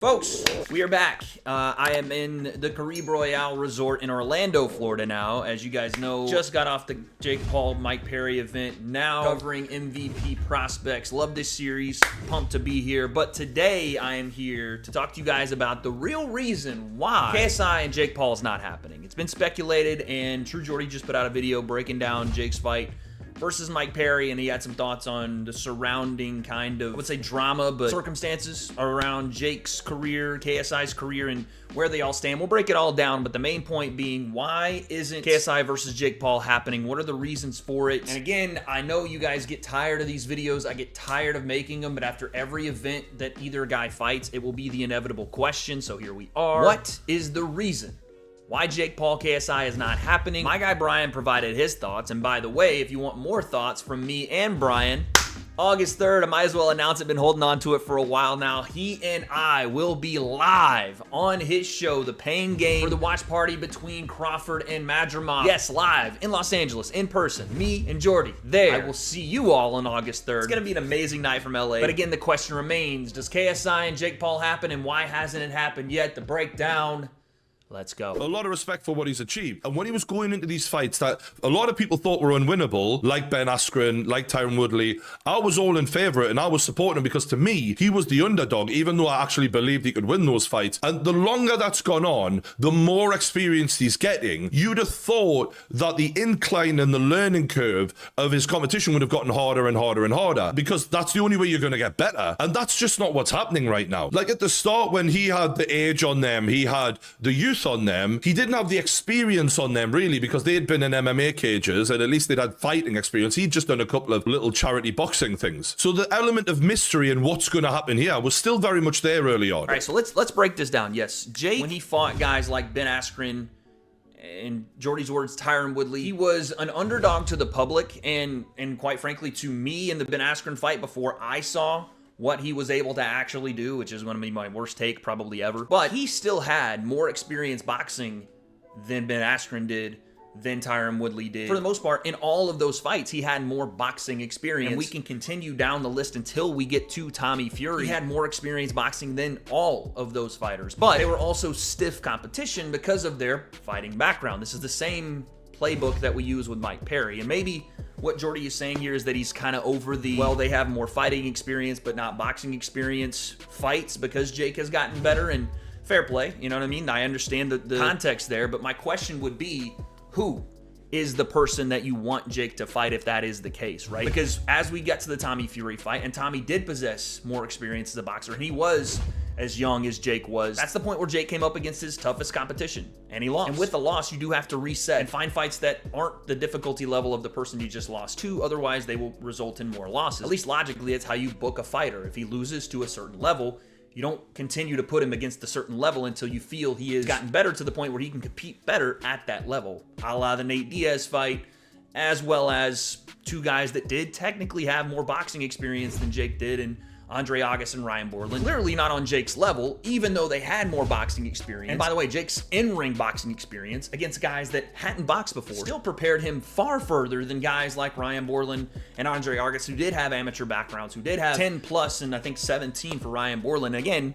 Folks, we are back. I am in the Caribe Royale Resort in Orlando, Florida now. As you guys know, just got off the Jake Paul, Mike Perry event. Now covering MVP prospects. Love this series. Pumped to be here. But today I am here to talk to you guys about the real reason why KSI and Jake Paul is not happening. It's been speculated, and True Jordy just put out a video breaking down Jake's fight versus Mike Perry, and he had some thoughts on the surrounding kind of, I would say drama, but circumstances around Jake's career, KSI's career, and where they all stand. We'll break it all down, but the main point being, why isn't KSI versus Jake Paul happening? What are the reasons for it? And again, I know you guys get tired of these videos. I get tired of making them, but after every event that either guy fights, it will be the inevitable question, so here we are. What is the reason why Jake Paul KSI is not happening? My guy Brian provided his thoughts, and by the way, if you want more thoughts from me and Brian, August 3rd, I might as well announce it, been holding on to it for a while now. He and I will be live on his show, The Pain Game, for the watch party between Crawford and Madrimov. Yes, live in Los Angeles, in person, me and Jordy there. I will see you all on August 3rd. It's gonna be an amazing night from LA. But again, the question remains, does KSI and Jake Paul happen, and why hasn't it happened yet? The breakdown. Let's go. A lot of respect for what he's achieved. And when he was going into these fights that a lot of people thought were unwinnable, like Ben Askren, like Tyron Woodley, I was all in favor of it, and I was supporting him because to me, he was the underdog, even though I actually believed he could win those fights. And the longer that's gone on, the more experience he's getting. You'd have thought that the incline and the learning curve of his competition would have gotten harder and harder and harder, because that's the only way you're going to get better. And that's just not what's happening right now. Like at the start, when he had the age on them, he had the youth on them, he didn't have the experience on them really, because they had been in MMA cages and at least they'd had fighting experience. He'd just done a couple of little charity boxing things. So the element of mystery and what's going to happen here was still very much there early on. All right, so let's break this down. Yes, Jake, when he fought guys like Ben Askren, in Jordy's words, Tyron Woodley, he was an underdog to the public and quite frankly to me in the Ben Askren fight before I saw what he was able to actually do, which is going to be my worst take probably ever. But he still had more experience boxing than Ben Askren did, than Tyron Woodley did. For the most part, in all of those fights, he had more boxing experience. And we can continue down the list until we get to Tommy Fury. He had more experience boxing than all of those fighters. But they were also stiff competition because of their fighting background. This is the same playbook that we use with Mike Perry. And maybe what Jordy is saying here is that he's kind of over the, well, they have more fighting experience but not boxing experience fights because Jake has gotten better, and fair play, you know what I mean? I understand the context there, but my question would be, who is the person that you want Jake to fight if that is the case, right? Because as we get to the Tommy Fury fight, and Tommy did possess more experience as a boxer, and he was as young as Jake was, that's the point where Jake came up against his toughest competition, and he lost. And with the loss, you do have to reset and find fights that aren't the difficulty level of the person you just lost to, otherwise they will result in more losses. At least logically, it's how you book a fighter. If he loses to a certain level, you don't continue to put him against a certain level until you feel he has gotten better to the point where he can compete better at that level. A la the Nate Diaz fight, as well as two guys that did technically have more boxing experience than Jake did, and Andre August and Ryan Borland. Clearly not on Jake's level, even though they had more boxing experience. And by the way, Jake's in-ring boxing experience against guys that hadn't boxed before still prepared him far further than guys like Ryan Borland and Andre August, who did have amateur backgrounds, who did have 10 plus and I think 17 for Ryan Borland. Again,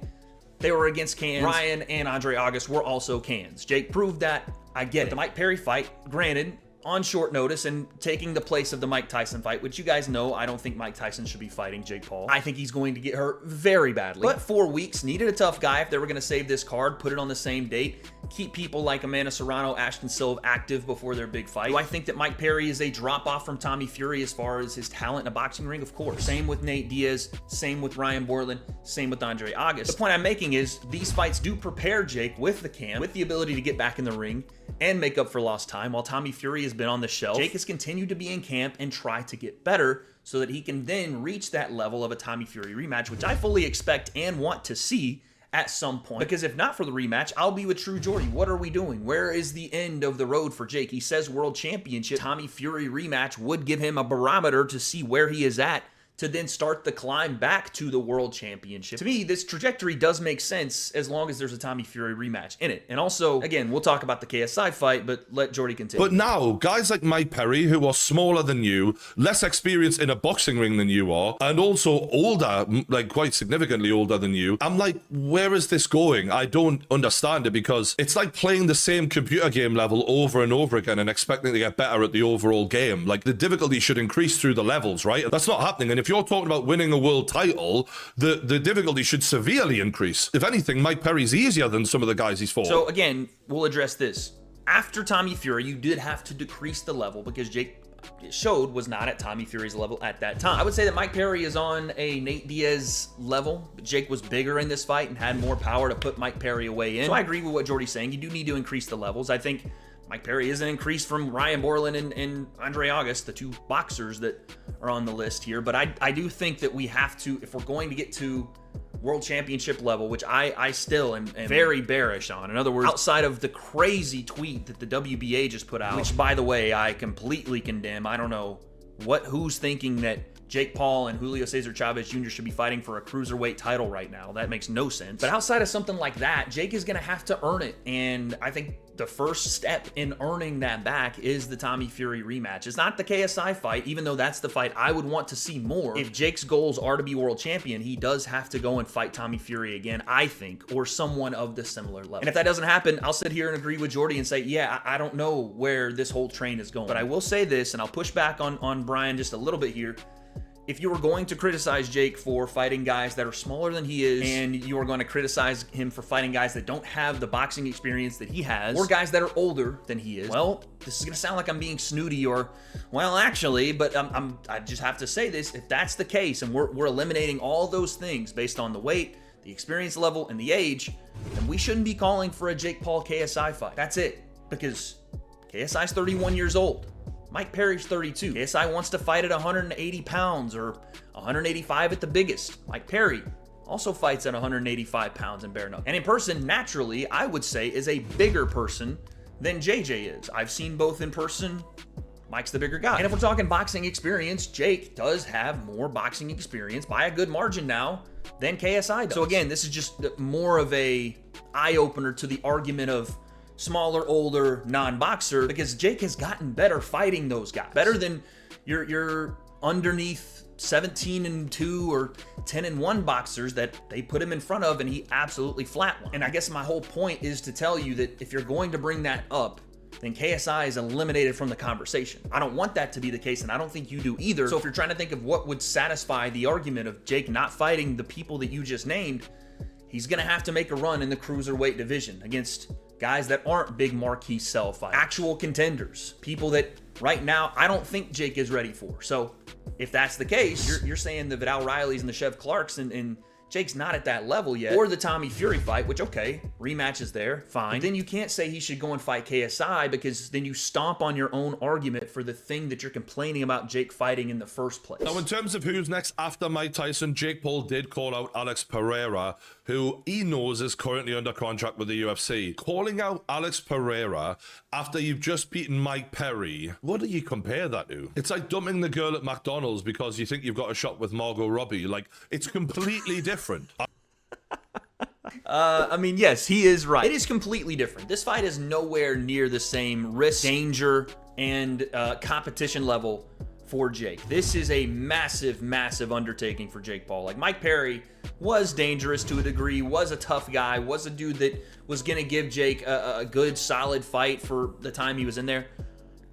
they were against cans. Ryan and Andre August were also cans. Jake proved that. I get it. The Mike Perry fight, granted, on short notice and taking the place of the Mike Tyson fight, which you guys know I don't think Mike Tyson should be fighting Jake Paul. I think he's going to get hurt very badly. But 4 weeks, needed a tough guy if they were going to save this card, put it on the same date, keep people like Amanda Serrano, Ashton Silva active before their big fight. Do I think that Mike Perry is a drop-off from Tommy Fury as far as his talent in a boxing ring? Of course. Same with Nate Diaz, same with Ryan Borland, same with Andre August. The point I'm making is these fights do prepare Jake with the cam, with the ability to get back in the ring and make up for lost time. While Tommy Fury has been on the shelf, Jake has continued to be in camp and try to get better so that he can then reach that level of a Tommy Fury rematch, which I fully expect and want to see at some point. Because if not for the rematch, I'll be with True Jordy. What are we doing? Where is the end of the road for Jake? He says world championship. Tommy Fury rematch would give him a barometer to see where he is at to then start the climb back to the world championship. To me, this trajectory does make sense as long as there's a Tommy Fury rematch in it. And also, again, we'll talk about the KSI fight, but let Jordy continue. But now, guys like Mike Perry, who are smaller than you, less experienced in a boxing ring than you are, and also older, like quite significantly older than you, I'm like, where is this going? I don't understand it, because it's like playing the same computer game level over and over again and expecting to get better at the overall game. Like, the difficulty should increase through the levels, right? That's not happening. And if you're talking about winning a world title, the difficulty should severely increase. If anything, Mike Perry's easier than some of the guys he's fought. So again, we'll address this. After Tommy Fury, you did have to decrease the level because Jake showed was not at Tommy Fury's level at that time. I would say that Mike Perry is on a Nate Diaz level, but Jake was bigger in this fight and had more power to put Mike Perry away in. So I agree with what Jordy's saying. You do need to increase the levels. I think Mike Perry is an increase from Ryan Borland and Andre August, the two boxers that are on the list here. But I do think that we have to, if we're going to get to world championship level, which I still am very bearish on. In other words, outside of the crazy tweet that the WBA just put out, which, by the way, I completely condemn. I don't know who's thinking that Jake Paul and Julio Cesar Chavez Jr. should be fighting for a cruiserweight title right now. That makes no sense. But outside of something like that, Jake is going to have to earn it. And I think the first step in earning that back is the Tommy Fury rematch. It's not the KSI fight, even though that's the fight I would want to see more. If Jake's goals are to be world champion, he does have to go and fight Tommy Fury again, I think, or someone of the similar level. And if that doesn't happen, I'll sit here and agree with Jordy and say, yeah, I don't know where this whole train is going. But I will say this, and I'll push back on Brian just a little bit here. If you were going to criticize Jake for fighting guys that are smaller than he is, and you are going to criticize him for fighting guys that don't have the boxing experience that he has, or guys that are older than he is, well, this is going to sound like I'm being snooty or, well, actually, but I just have to say this. If that's the case, and we're eliminating all those things based on the weight, the experience level, and the age, then we shouldn't be calling for a Jake Paul KSI fight. That's it, because KSI's 31 years old. Mike Perry's 32. KSI wants to fight at 180 pounds or 185 at the biggest. Mike Perry also fights at 185 pounds in bare knuckle. And in person, naturally, I would say is a bigger person than JJ is. I've seen both in person. Mike's the bigger guy. And if we're talking boxing experience, Jake does have more boxing experience by a good margin now than KSI does. So again, this is just more of a eye-opener to the argument of smaller, older, non-boxer, because Jake has gotten better fighting those guys. Better than your underneath 17-2 or 10-1 boxers that they put him in front of and he absolutely flatlined. And I guess my whole point is to tell you that if you're going to bring that up, then KSI is eliminated from the conversation. I don't want that to be the case, and I don't think you do either. So if you're trying to think of what would satisfy the argument of Jake not fighting the people that you just named, he's going to have to make a run in the cruiserweight division against guys that aren't big marquee sell fights, actual contenders, people that right now I don't think Jake is ready for. So if that's the case, you're saying the Vidal Rileys and the Chev Clarks and Jake's not at that level yet, or the Tommy Fury fight, which, okay, rematch is there, fine. But then you can't say he should go and fight KSI, because then you stomp on your own argument for the thing that you're complaining about Jake fighting in the first place. Now, in terms of who's next after Mike Tyson, Jake Paul did call out Alex Pereira, who he knows is currently under contract with the UFC. Calling out Alex Pereira after you've just beaten Mike Perry, what do you compare that to? It's like dumping the girl at McDonald's because you think you've got a shot with Margot Robbie. Like, it's completely different. I mean, yes, he is right. It is completely different. This fight is nowhere near the same risk, danger, and competition level for Jake. This is a massive, massive undertaking for Jake Paul. Like, Mike Perry was dangerous to a degree, was a tough guy, was a dude that was going to give Jake a good, solid fight for the time he was in there.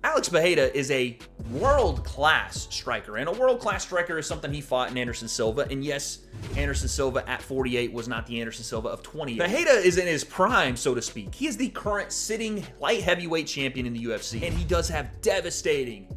Alex Pereira is a world-class striker, and a world-class striker is something he fought in Anderson Silva. And yes, Anderson Silva at 48 was not the Anderson Silva of 28. Pereira is in his prime, so to speak. He is the current sitting light heavyweight champion in the UFC, and he does have devastating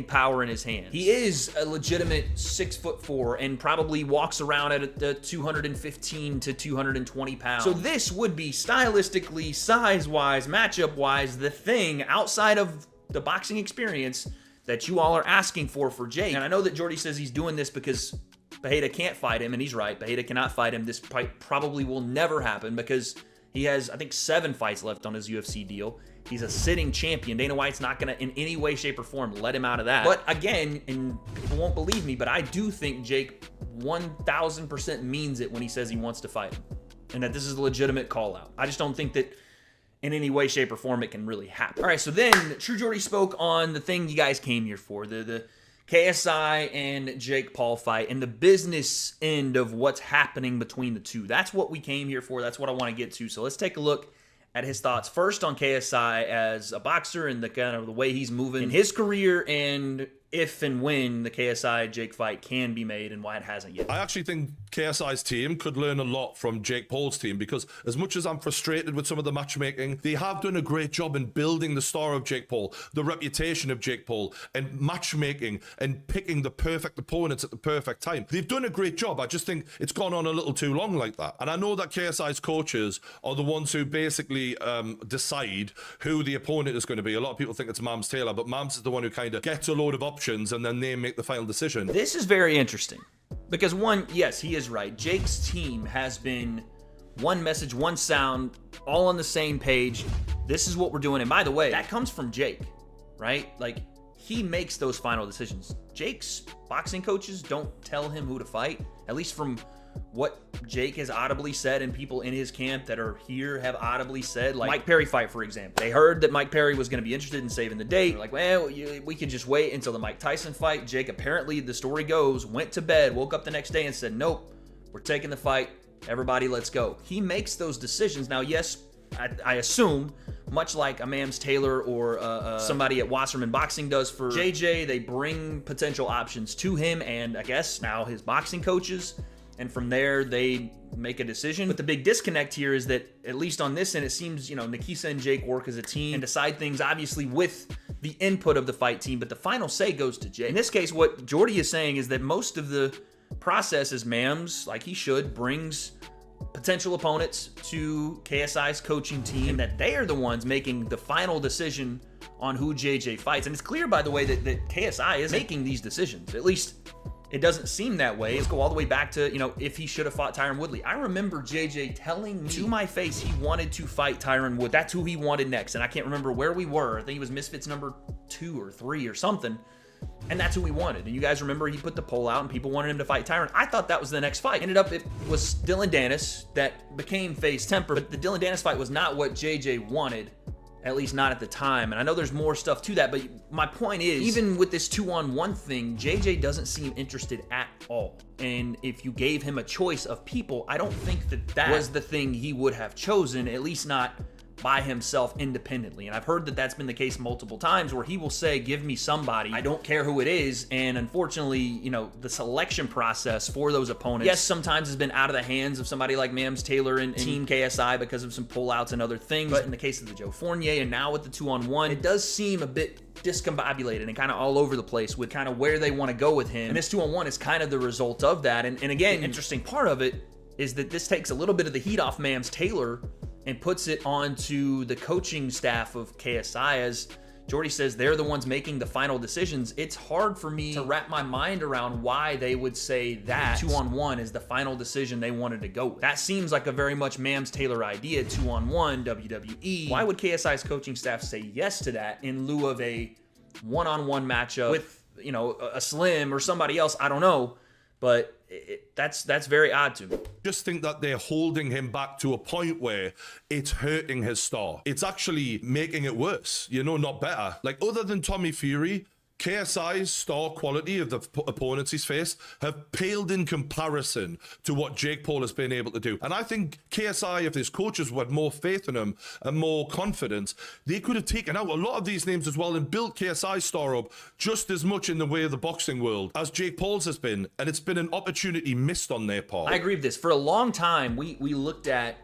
power in his hands. He is a legitimate 6'4" and probably walks around at 215 to 220 pounds. So this would be stylistically, size-wise, matchup-wise, the thing outside of the boxing experience that you all are asking for Jake. And I know that Jordy says he's doing this because Pereira can't fight him, and he's right. Pereira cannot fight him. This fight probably will never happen because He has, I think, 7 fights left on his UFC deal. He's a sitting champion. Dana White's not going to, in any way, shape, or form, let him out of that. But again, and people won't believe me, but I do think Jake 1,000% means it when he says he wants to fight him, and that this is a legitimate call out. I just don't think that in any way, shape, or form it can really happen. All right, so then True Jordy spoke on the thing you guys came here for, the KSI and Jake Paul fight, and the business end of what's happening between the two. That's what we came here for. That's what I want to get to. So let's take a look at his thoughts first on KSI as a boxer and the kind of the way he's moving in his career, and if and when the KSI Jake fight can be made and why it hasn't yet. I actually think KSI's team could learn a lot from Jake Paul's team, because as much as I'm frustrated with some of the matchmaking, they have done a great job in building the star of Jake Paul, the reputation of Jake Paul, and matchmaking and picking the perfect opponents at the perfect time. They've done a great job. I just think it's gone on a little too long like that. And I know that KSI's coaches are the ones who basically decide who the opponent is going to be. A lot of people think it's Mams Taylor, but Mams is the one who kind of gets a load of options and then they make the final decision. This is very interesting because, one, yes, he is right. Jake's team has been one message, one sound, all on the same page. This is what we're doing. And by the way, that comes from Jake, right? Like, he makes those final decisions. Jake's boxing coaches don't tell him who to fight, at least from what Jake has audibly said, and people in his camp that are here have audibly said, like Mike Perry fight, for example. They heard that Mike Perry was going to be interested in saving the date. They're like, well, we could just wait until the Mike Tyson fight. Jake, apparently, the story goes, went to bed, woke up the next day and said, nope, we're taking the fight. Everybody, let's go. He makes those decisions. Now, yes, I assume, much like a Mams Taylor or somebody at Wasserman Boxing does for JJ, they bring potential options to him and I guess now his boxing coaches. And from there, they make a decision. But the big disconnect here is that, at least on this end, it seems, Nikisa and Jake work as a team and decide things, obviously, with the input of the fight team. But the final say goes to Jake. In this case, what Jordy is saying is that most of the process is Mams, like he should, brings potential opponents to KSI's coaching team, and that they are the ones making the final decision on who JJ fights. And it's clear, by the way, that KSI is making these decisions. At least it doesn't seem that way. Let's go all the way back to, if he should have fought Tyron Woodley. I remember JJ telling me to my face he wanted to fight Tyron Woodley. That's who he wanted next. And I can't remember where we were. I think he was Misfits number 2 or 3 or something. And that's who we wanted. And you guys remember he put the poll out and people wanted him to fight Tyron. I thought that was the next fight. Ended up it was Dylan Dennis that became Face Temper. But the Dylan Dennis fight was not what JJ wanted. At least not at the time. And I know there's more stuff to that, but my point is, even with this 2-on-1 thing, JJ doesn't seem interested at all. And if you gave him a choice of people, I don't think that was the thing he would have chosen, at least not by himself independently. And I've heard that that's been the case multiple times where he will say, give me somebody, I don't care who it is. And unfortunately, the selection process for those opponents, yes, sometimes has been out of the hands of somebody like Mams Taylor and Team KSI because of some pullouts and other things. But in the case of the Joe Fournier and now with the 2-on-1, it does seem a bit discombobulated and kind of all over the place with kind of where they want to go with him. And this 2-on-1 is kind of the result of that. And again, the interesting part of it is that this takes a little bit of the heat off Mams Taylor and puts it onto the coaching staff of KSI. As Jordy says, they're the ones making the final decisions. It's hard for me to wrap my mind around why they would say that 2-on-1 is the final decision they wanted to go with. That seems like a very much Mams Taylor idea, 2-on-1, WWE. Why would KSI's coaching staff say yes to that in lieu of a 1-on-1 matchup with, a Slim or somebody else? I don't know. But that's very odd to me. Just think that they're holding him back to a point where it's hurting his star. It's actually making it worse, not better. Like, other than Tommy Fury, KSI's star quality of the opponents he's faced have paled in comparison to what Jake Paul has been able to do. And I think KSI, if his coaches had more faith in him and more confidence, they could have taken out a lot of these names as well and built KSI's star up just as much in the way of the boxing world as Jake Paul's has been. And it's been an opportunity missed on their part. I agree with this. For a long time, we looked at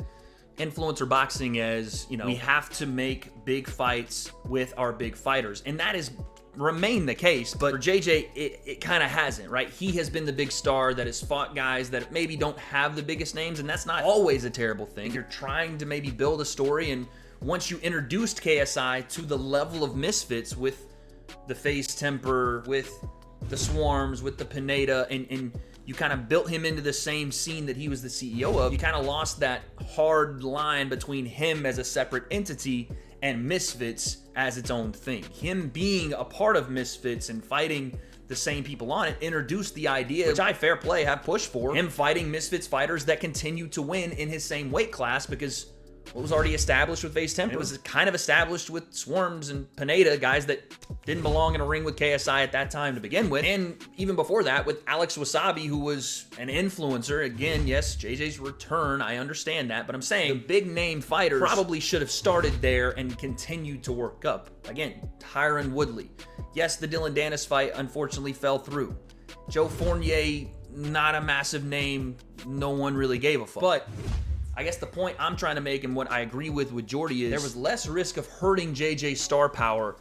influencer boxing as, we have to make big fights with our big fighters. And that is remain the case, but for JJ, it kind of hasn't, right? He has been the big star that has fought guys that maybe don't have the biggest names, and that's not always a terrible thing. You're trying to maybe build a story, and once you introduced KSI to the level of misfits with the Face Temper, with the Swarms, with the Pineda, and You kind of built him into the same scene that he was the CEO of. You kind of lost that hard line between him as a separate entity and Misfits as its own thing. Him being a part of Misfits and fighting the same people on it introduced the idea, which I, fair play, have pushed for, him fighting Misfits fighters that continue to win in his same weight class, because what was already established with Viejo Temper, it was kind of established with Swarms and Pineda, guys that didn't belong in a ring with KSI at that time to begin with. And even before that, with Alex Wasabi, who was an influencer. Again, yes, JJ's return, I understand that, but I'm saying the big name fighters probably should have started there and continued to work up. Again, Tyron Woodley. Yes, the Dylan Dennis fight unfortunately fell through. Joe Fournier, not a massive name, no one really gave a fuck. But I guess the point I'm trying to make, and what I agree with Jordy, is there was less risk of hurting JJ's star power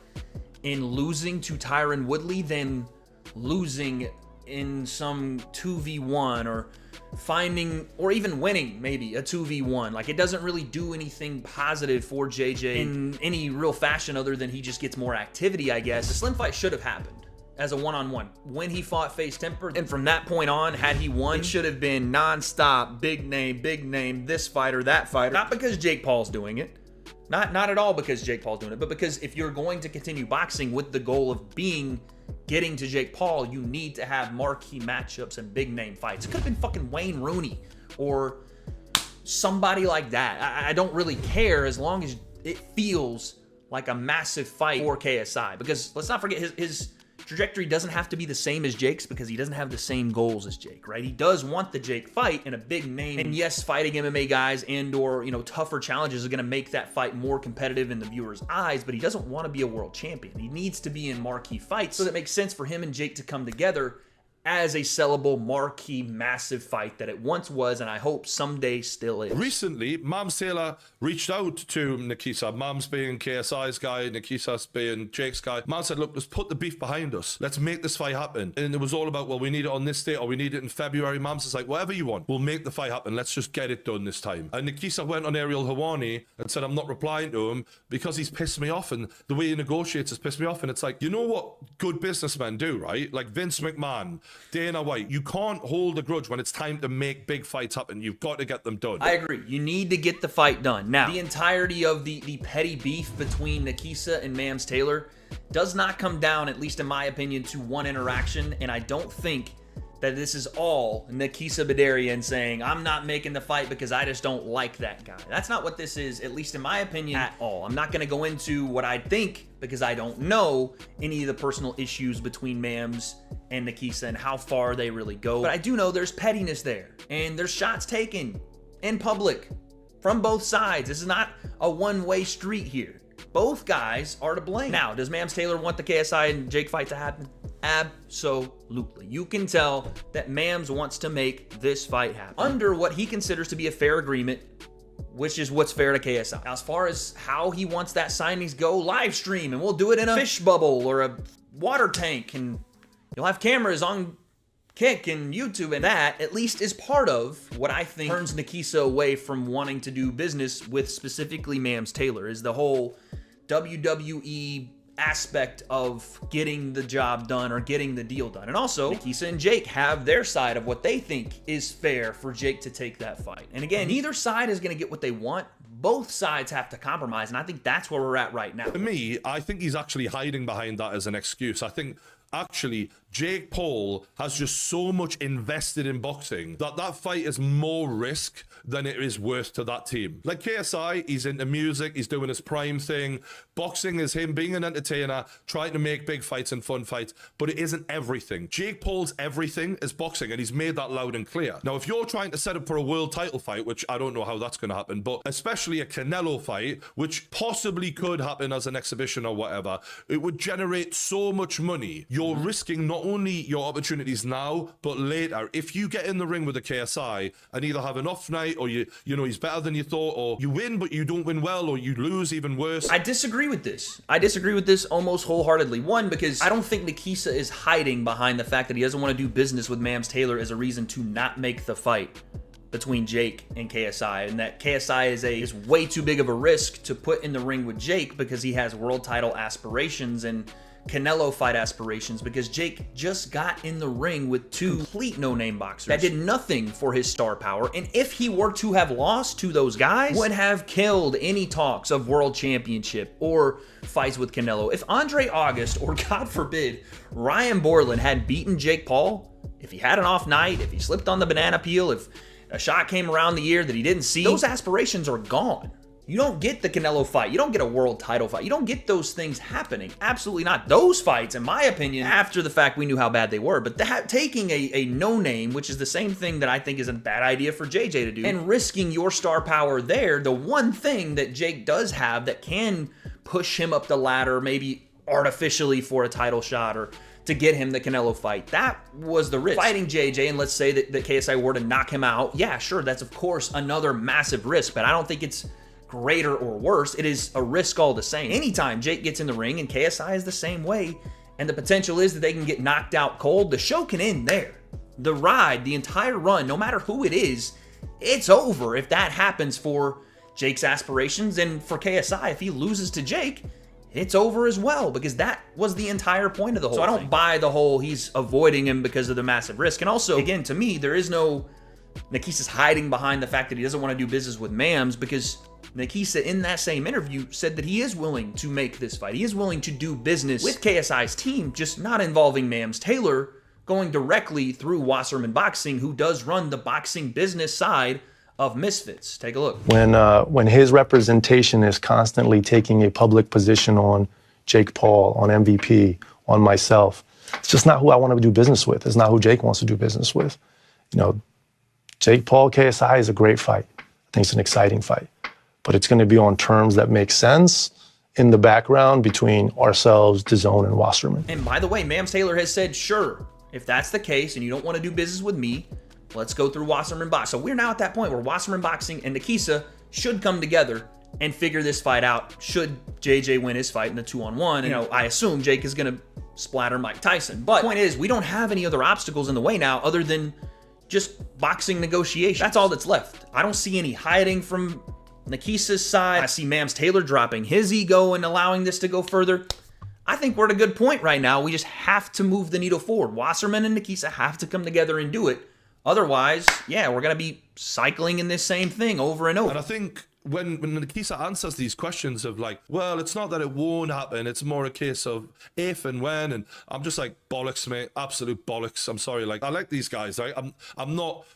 in losing to Tyron Woodley than losing in some 2v1 or finding, or even winning maybe a 2v1. Like, it doesn't really do anything positive for JJ in any real fashion other than he just gets more activity, I guess. The Slim fight should have happened as a one-on-one when he fought Viejo Temper, and from that point on, had he won, it should have been non-stop, big name, this fighter, that fighter. Not because Jake Paul's doing it, not at all because Jake Paul's doing it, but because if you're going to continue boxing with the goal of getting to Jake Paul, you need to have marquee matchups and big name fights. It could have been fucking Wayne Rooney or somebody like that. I don't really care as long as it feels like a massive fight for KSI, because let's not forget his trajectory doesn't have to be the same as Jake's, because he doesn't have the same goals as Jake, right? He does want the Jake fight and a big name. And yes, fighting MMA guys and or, tougher challenges are going to make that fight more competitive in the viewer's eyes, but he doesn't want to be a world champion. He needs to be in marquee fights, so that makes sense for him and Jake to come together as a sellable, marquee, massive fight that it once was, and I hope someday still is. Recently, Mams Taylor reached out to Nikisa. Mams being KSI's guy, Nikisa's being Jake's guy. Mams said, look, let's put the beef behind us. Let's make this fight happen. And it was all about, well, we need it on this date, or we need it in February. Mams is like, whatever you want, we'll make the fight happen. Let's just get it done this time. And Nikisa went on Ariel Hawani and said, I'm not replying to him because he's pissed me off, and the way he negotiates has pissed me off. And it's like, you know what good businessmen do, right? Like Vince McMahon, Dana White, you can't hold a grudge when it's time to make big fights happen. You've got to get them done. I agree. You need to get the fight done. Now, the entirety of the petty beef between Nikisa and Mams Taylor does not come down, at least in my opinion, to one interaction, and I don't think that this is all Nikisa Badarian saying, I'm not making the fight because I just don't like that guy. That's not what this is, at least in my opinion, at all. I'm not going to go into what I think because I don't know any of the personal issues between Mams and Nikisa and how far they really go. But I do know there's pettiness there, and there's shots taken in public from both sides. This is not a one-way street here. Both guys are to blame. Now, does Mams Taylor want the KSI and Jake fight to happen? Absolutely. You can tell that Mams wants to make this fight happen under what he considers to be a fair agreement, which is what's fair to KSI. Now, as far as how he wants that signings go, live stream, and we'll do it in a fish bubble or a water tank, and you'll have cameras on Kick and YouTube, and that at least is part of what I think turns Nikisa away from wanting to do business with specifically Mams Taylor, is the whole WWE aspect of getting the job done or getting the deal done. And also, Nikisa and Jake have their side of what they think is fair for Jake to take that fight. And again, neither side is going to get what they want. Both sides have to compromise, and I think that's where we're at right now. To me, I think he's actually hiding behind that as an excuse. I think actually Jake Paul has just so much invested in boxing that that fight is more risk than it is worth to that team. Like KSI, he's into music, he's doing his prime thing. Boxing is him being an entertainer, trying to make big fights and fun fights, but it isn't everything. Jake Paul's everything is boxing, and he's made that loud and clear. Now, if you're trying to set up for a world title fight, which I don't know how that's going to happen, but especially a Canelo fight, which possibly could happen as an exhibition or whatever, it would generate so much money. You're risking not only your opportunities now, but later. If you get in the ring with a KSI and either have an off night, or you know he's better than you thought, or you win but you don't win well, or you lose even worse. I disagree with this. I disagree with this almost wholeheartedly. One, because I don't think Nikisa is hiding behind the fact that he doesn't want to do business with Mams Taylor as a reason to not make the fight between Jake and KSI, and that KSI is way too big of a risk to put in the ring with Jake because he has world title aspirations and Canelo fight aspirations because Jake just got in the ring with two complete no-name boxers that did nothing for his star power, and if he were to have lost to those guys, would have killed any talks of world championship or fights with Canelo. If Andre August, or God forbid, Ryan Borland had beaten Jake Paul, if he had an off night, if he slipped on the banana peel, if a shot came around the year that he didn't see, those aspirations are gone. You don't get the Canelo fight. You don't get a world title fight. You don't get those things happening. Absolutely not. Those fights, in my opinion, after the fact, we knew how bad they were. But taking a no-name, which is the same thing that I think is a bad idea for JJ to do, and risking your star power there, the one thing that Jake does have that can push him up the ladder, maybe artificially for a title shot or to get him the Canelo fight, that was the risk. Fighting JJ, and let's say that KSI were to knock him out, yeah, sure, that's of course another massive risk, but I don't think it's greater or worse. It is a risk all the same. Anytime Jake gets in the ring, and KSI is the same way, and the potential is that they can get knocked out cold, the show can end there. The ride, the entire run, no matter who it is, it's over if that happens for Jake's aspirations. And for KSI, if he loses to Jake, it's over as well, because that was the entire point of the whole thing. So I don't buy the whole he's avoiding him because of the massive risk. And also, again, to me, there is no Nikisa's hiding behind the fact that he doesn't want to do business with Mams, because Nikisa, in that same interview, said that he is willing to make this fight. He is willing to do business with KSI's team, just not involving Mams Taylor, going directly through Wasserman Boxing, who does run the boxing business side of Misfits. Take a look. When his representation is constantly taking a public position on Jake Paul, on MVP, on myself, it's just not who I want to do business with. It's not who Jake wants to do business with. You know, Jake Paul, KSI is a great fight. I think it's an exciting fight. But it's going to be on terms that make sense in the background between ourselves, DAZN, and Wasserman. And by the way, Mams Taylor has said, sure, if that's the case and you don't want to do business with me, let's go through Wasserman Boxing. So we're now at that point where Wasserman Boxing and Nikisa should come together and figure this fight out should JJ win his fight in the 2-on-1. You know, I assume Jake is going to splatter Mike Tyson. But the point is, we don't have any other obstacles in the way now other than just boxing negotiation. That's all that's left. I don't see any hiding from Nikisa's side. I see Mams Taylor dropping his ego and allowing this to go further. I think we're at a good point right now. We just have to move the needle forward. Wasserman and Nikisa have to come together and do it. Otherwise, yeah, we're going to be cycling in this same thing over and over. And I think when Nikisa answers these questions of like, well, it's not that it won't happen, it's more a case of if and when, and I'm just like, bollocks, mate, absolute bollocks. I'm sorry, like, I like these guys, right? I'm not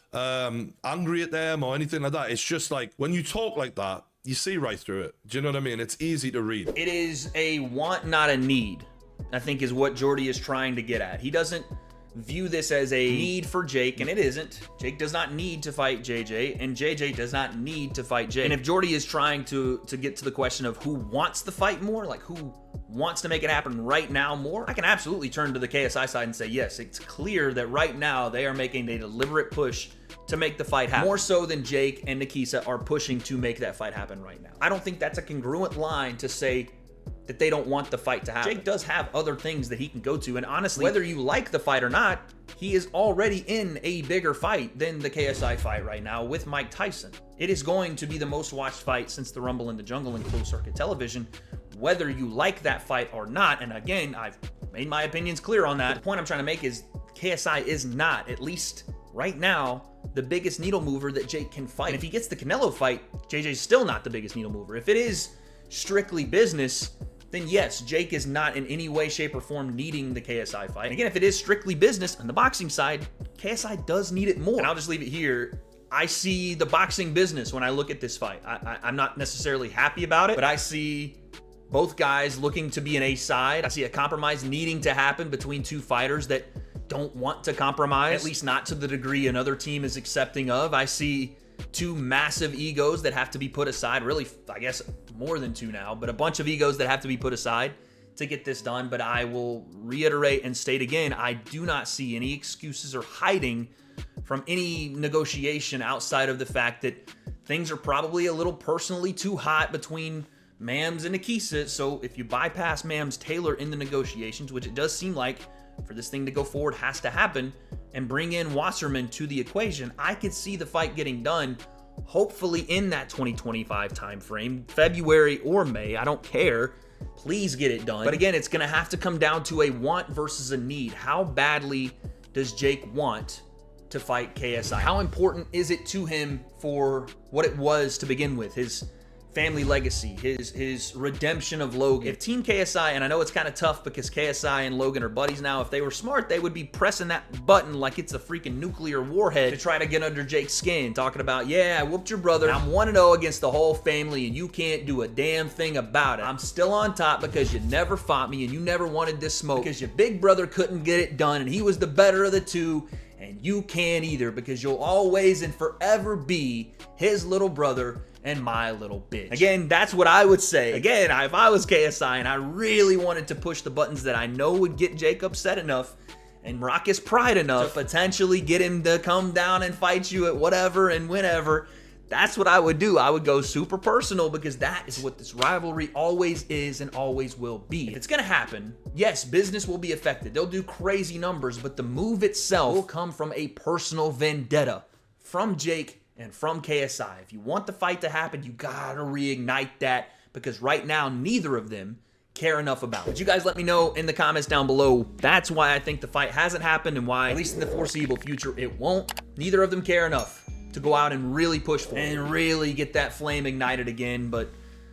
angry at them or anything like that. It's just like, when you talk like that, you see right through it. Do you know what I mean? It's easy to read. It is a want, not a need, I think is what Jordy is trying to get at. He doesn't view this as a need for Jake, and it isn't. Jake does not need to fight JJ, and JJ does not need to fight Jake. And if Jordy is trying to get to the question of who wants the fight more, like who wants to make it happen right now more, I can absolutely turn to the KSI side and say, yes, it's clear that right now they are making a deliberate push to make the fight happen. More so than Jake and Nikisa are pushing to make that fight happen right now. I don't think that's a congruent line to say that they don't want the fight to happen. Jake does have other things that he can go to, and honestly, whether you like the fight or not, he is already in a bigger fight than the KSI fight right now with Mike Tyson. It is going to be the most watched fight since the Rumble in the Jungle in closed circuit television, whether you like that fight or not. And again, I've made my opinions clear on that. The point I'm trying to make is KSI is not, at least right now, the biggest needle mover that Jake can fight. And if he gets the Canelo fight, JJ's still not the biggest needle mover. If it is strictly business, then yes, Jake is not in any way, shape, or form needing the KSI fight. And again, if it is strictly business on the boxing side, KSI does need it more. And I'll just leave it here. I see the boxing business when I look at this fight. I'm not necessarily happy about it, but I see both guys looking to be an A side. I see a compromise needing to happen between two fighters that don't want to compromise, at least not to the degree another team is accepting of. I see two massive egos that have to be put aside, really, I guess more than two now, but a bunch of egos that have to be put aside to get this done. But I will reiterate and state again, I do not see any excuses or hiding from any negotiation outside of the fact that things are probably a little personally too hot between Mams and Nikisa. So if you bypass Mams Taylor in the negotiations, which it does seem like for this thing to go forward has to happen, and bring in Wasserman to the equation, I could see the fight getting done hopefully in that 2025 time frame, February or May, I don't care. Please get it done. But again, it's going to have to come down to a want versus a need. How badly does Jake want to fight KSI? How important is it to him for what it was to begin with? His family legacy, his redemption of Logan. If Team KSI, and I know it's kind of tough because KSI and Logan are buddies now, if they were smart, they would be pressing that button like it's a freaking nuclear warhead to try to get under Jake's skin, talking about, yeah, I whooped your brother, I'm 1-0 against the whole family, and you can't do a damn thing about it. I'm still on top because you never fought me, and you never wanted this smoke, because your big brother couldn't get it done, and he was the better of the two, and you can't either, because you'll always and forever be his little brother and my little bitch. Again, that's what I would say. Again, if I was KSI and I really wanted to push the buttons that I know would get Jake upset enough and rock his pride enough to potentially get him to come down and fight you at whatever and whenever, that's what I would do. I would go super personal, because that is what this rivalry always is and always will be. If it's gonna happen, yes, business will be affected. They'll do crazy numbers, but the move itself will come from a personal vendetta from Jake and from KSI. If you want the fight to happen, you gotta reignite that, because right now, neither of them care enough about it. But you guys let me know in the comments down below. That's why I think the fight hasn't happened, and why, at least in the foreseeable future, it won't. Neither of them care enough to go out and really push for it and really get that flame ignited again. But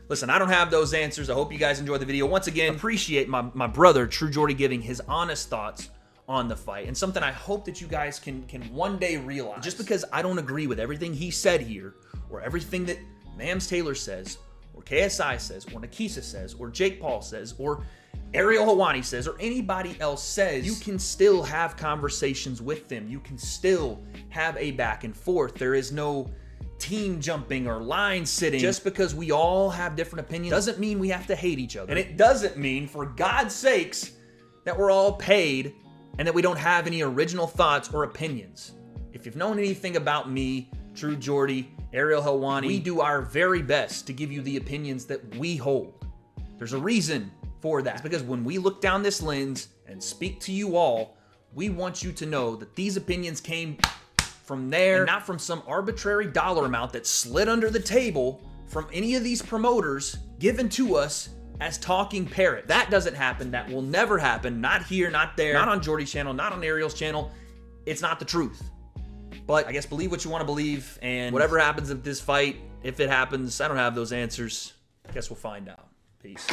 listen, I don't have those answers. I hope you guys enjoyed the video. Once again, appreciate my brother, True Jordy, giving his honest thoughts on the fight, and something I hope that you guys can one day realize. Just because I don't agree with everything he said here, or everything that Mams Taylor says, or KSI says, or Nakisa says, or Jake Paul says, or Ariel Helwani says, or anybody else says, you can still have conversations with them. You can still have a back and forth. There is no team jumping or line sitting. Just because we all have different opinions doesn't mean we have to hate each other. And it doesn't mean, for God's sakes, that we're all paid and that we don't have any original thoughts or opinions. If you've known anything about me, True Jordy, Ariel Helwani, we do our very best to give you the opinions that we hold. There's a reason for that. It's because when we look down this lens and speak to you all, we want you to know that these opinions came from there, and not from some arbitrary dollar amount that slid under the table from any of these promoters given to us as talking parrots. That doesn't happen. That will never happen. Not here, not there, not on Jordy's channel, not on Ariel's channel. It's not the truth. But I guess believe what you want to believe, and whatever happens with this fight, if it happens, I don't have those answers. I guess we'll find out. Peace.